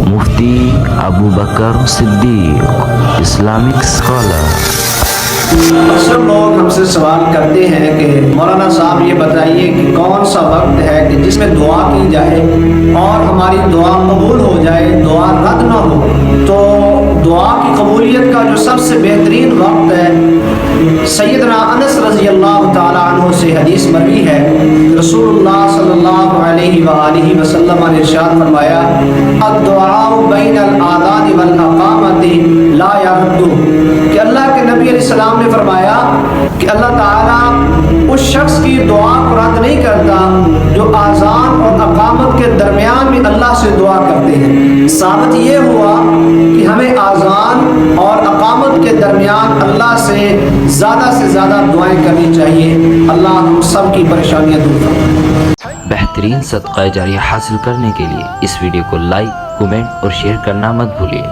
مفتی ابو بکر صدیق Islamic scholar. اکثر لوگ ہم سے سوال کرتے ہیں کہ مولانا صاحب یہ بتائیے کہ کون سا وقت ہے کہ جس میں دعا کی جائے اور ہماری دعا قبول ہو جائے، دعا رد نہ ہو۔ تو دعا کی قبولیت کا جو سب سے بہترین وقت ہے، سیدنا انس رضی اللہ تعالیٰ عنہ سے حدیث مروی ہے، رسول اللہ صلی اللہ علیہ وآلہ وسلم نے ارشاد فرمایا، الدعاء بین الاذان والاقامۃ لا يرد، کہ اللہ کے نبی علیہ السلام نے فرمایا کہ اللہ تعالیٰ اس شخص کی دعا کو رد نہیں کرتا جو آذان اور اقامت کے درمیان میں اللہ سے دعا کرتے ہیں۔ ثابت یہ ہوا کہ ہمیں آذان اور اقامت کے درمیان اللہ سے زیادہ دعائیں کرنی چاہیے۔ اللہ ہم سب کی پریشانیاں دور فرمائے۔ بہترین صدقہ جاریہ حاصل کرنے کے لیے اس ویڈیو کو لائک، کمنٹ اور شیئر کرنا مت بھولیے۔